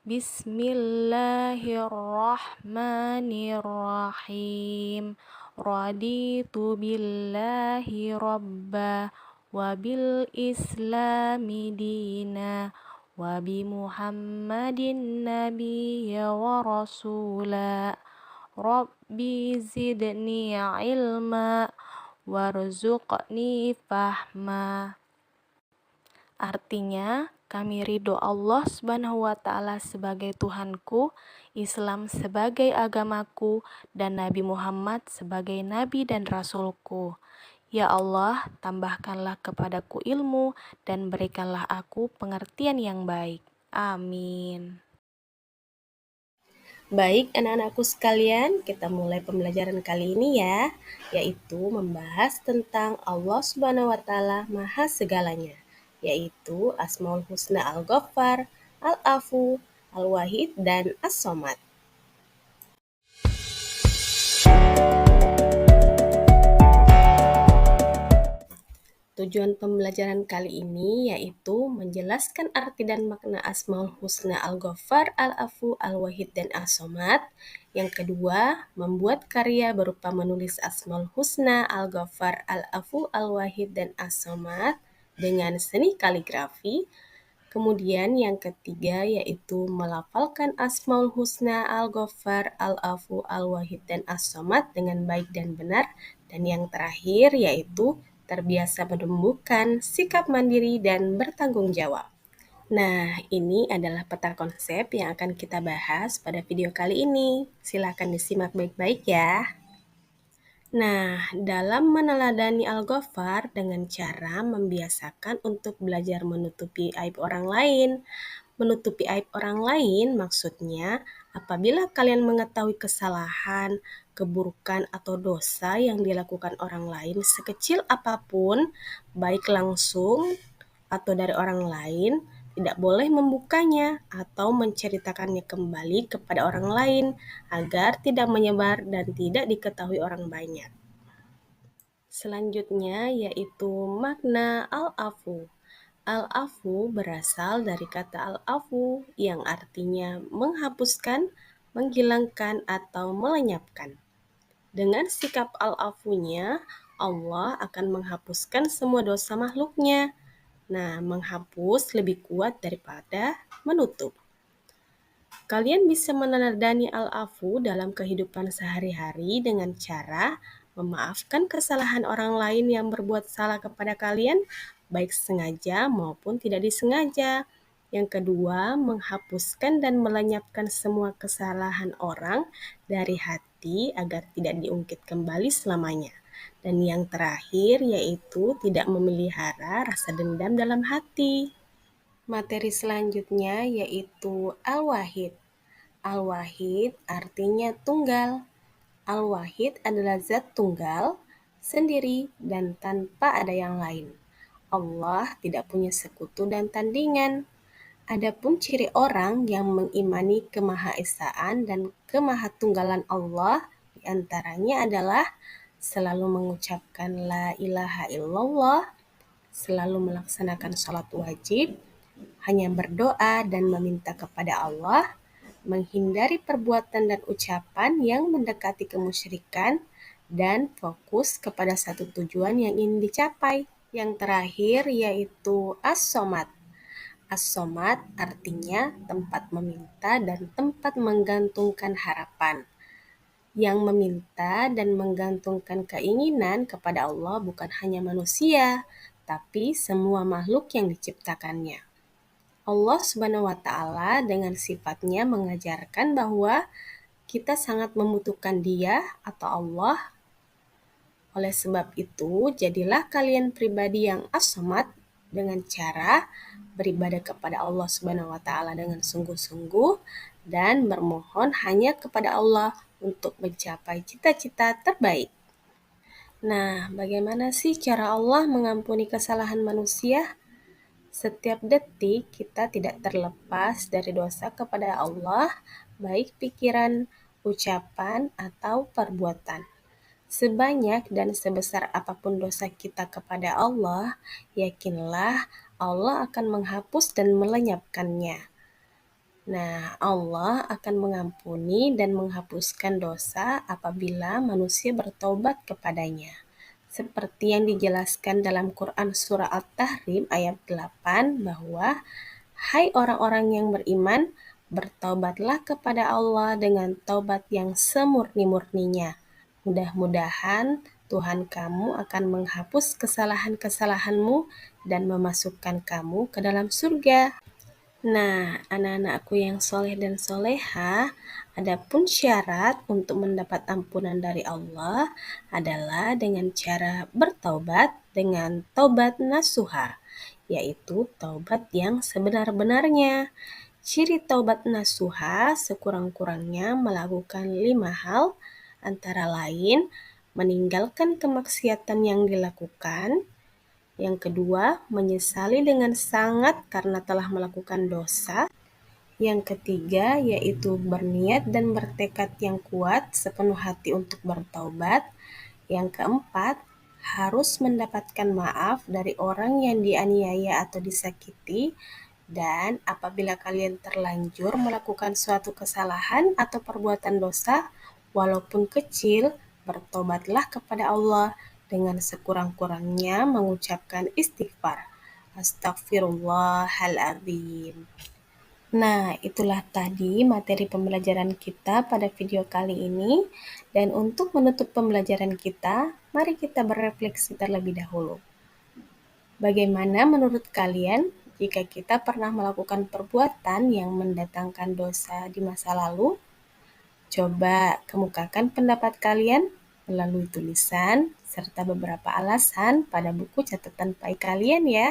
Bismillahirrahmanirrahim. Raditu billahi robba wa bil islami dina wa bi Muhammadin nabiyya wa rasula. Rabbi zidni ilma warzuqni fahma. Artinya, kami ridho Allah Subhanahu wa Ta'ala sebagai Tuhanku, Islam sebagai agamaku, dan Nabi Muhammad sebagai Nabi dan Rasulku. Ya Allah, tambahkanlah kepadaku ilmu dan berikanlah aku pengertian yang baik. Amin. Baik, anak-anakku sekalian, kita mulai pembelajaran kali ini ya, yaitu membahas tentang Allah Subhanahu wa Ta'ala Maha Segalanya, yaitu Asmaul Husna Al-Ghaffar, Al-Afu, Al-Wahid, dan As-Somad. Tujuan pembelajaran kali ini yaitu menjelaskan arti dan makna Asmaul Husna Al-Ghaffar, Al-Afu, Al-Wahid, dan As-Somad. Yang kedua, membuat karya berupa menulis Asmaul Husna Al-Ghaffar, Al-Afu, Al-Wahid, dan As-Somad dengan seni kaligrafi. Kemudian yang ketiga yaitu melafalkan Asmaul Husna Al-Ghaffar, Al-Afu, Al-Wahid, dan As-Somad dengan baik dan benar. Dan yang terakhir yaitu terbiasa menumbuhkan sikap mandiri dan bertanggung jawab. Nah, ini adalah peta konsep yang akan kita bahas pada video kali ini. Silakan disimak baik-baik ya. Nah, dalam meneladani Al-Ghaffar dengan cara membiasakan untuk belajar menutupi aib orang lain. Menutupi aib orang lain maksudnya apabila kalian mengetahui kesalahan, keburukan, atau dosa yang dilakukan orang lain sekecil apapun, baik langsung atau dari orang lain, tidak boleh membukanya atau menceritakannya kembali kepada orang lain agar tidak menyebar dan tidak diketahui orang banyak. Selanjutnya yaitu makna Al-Afu. Al-Afu berasal dari kata Al-Afu yang artinya menghapuskan, menghilangkan, atau melenyapkan. Dengan sikap Al-Afunya, Allah akan menghapuskan semua dosa makhluknya. Nah, menghapus lebih kuat daripada menutup. Kalian bisa meneladani Al-Afu dalam kehidupan sehari-hari dengan cara memaafkan kesalahan orang lain yang berbuat salah kepada kalian, baik sengaja maupun tidak disengaja. Yang kedua, menghapuskan dan melenyapkan semua kesalahan orang dari hati agar tidak diungkit kembali selamanya. Dan yang terakhir yaitu tidak memelihara rasa dendam dalam hati. Materi selanjutnya yaitu Al-Wahid. Al-Wahid artinya tunggal. Al-Wahid adalah zat tunggal, sendiri, dan tanpa ada yang lain. Allah tidak punya sekutu dan tandingan. Adapun ciri orang yang mengimani kemahaesaan dan kemahatunggalan Allah diantaranya adalah selalu mengucapkan la ilaha illallah, selalu melaksanakan sholat wajib, hanya berdoa dan meminta kepada Allah, menghindari perbuatan dan ucapan yang mendekati kemusyrikan, dan fokus kepada satu tujuan yang ingin dicapai. Yang terakhir yaitu As-Somad. As-Somad artinya tempat meminta dan tempat menggantungkan harapan. Yang meminta dan menggantungkan keinginan kepada Allah bukan hanya manusia, tapi semua makhluk yang diciptakannya. Allah Subhanahu wa Ta'ala dengan sifatnya mengajarkan bahwa kita sangat membutuhkan Dia atau Allah. Oleh sebab itu, jadilah kalian pribadi yang as-somad dengan cara beribadah kepada Allah Subhanahu wa Ta'ala dengan sungguh-sungguh dan bermohon hanya kepada Allah untuk mencapai cita-cita terbaik. Nah, bagaimana sih cara Allah mengampuni kesalahan manusia? Setiap detik kita tidak terlepas dari dosa kepada Allah, baik pikiran, ucapan, atau perbuatan. Sebanyak dan sebesar apapun dosa kita kepada Allah, yakinlah Allah akan menghapus dan melenyapkannya. Nah, Allah akan mengampuni dan menghapuskan dosa apabila manusia bertobat kepadanya. Seperti yang dijelaskan dalam Quran Surah At-Tahrim ayat 8 bahwa, "Hai orang-orang yang beriman, bertaubatlah kepada Allah dengan taubat yang semurni-murninya. Mudah-mudahan Tuhan kamu akan menghapus kesalahan-kesalahanmu dan memasukkan kamu ke dalam surga." Nah, anak-anakku yang soleh dan soleha, adapun syarat untuk mendapat ampunan dari Allah adalah dengan cara bertaubat dengan taubat nasuha, yaitu taubat yang sebenar-benarnya. Ciri taubat nasuha sekurang-kurangnya melakukan 5 hal, antara lain meninggalkan kemaksiatan yang dilakukan, yang kedua, menyesali dengan sangat karena telah melakukan dosa. Yang ketiga, yaitu berniat dan bertekad yang kuat sepenuh hati untuk bertaubat. Yang keempat, harus mendapatkan maaf dari orang yang dianiaya atau disakiti. Dan apabila kalian terlanjur melakukan suatu kesalahan atau perbuatan dosa, walaupun kecil, bertobatlah kepada Allah dengan sekurang-kurangnya mengucapkan istighfar. Astagfirullahaladzim. Nah, itulah tadi materi pembelajaran kita pada video kali ini. Dan untuk menutup pembelajaran kita, mari kita berefleksi terlebih dahulu. Bagaimana menurut kalian jika kita pernah melakukan perbuatan yang mendatangkan dosa di masa lalu? Coba kemukakan pendapat kalian melalui tulisan serta beberapa alasan pada buku catatan baik kalian ya.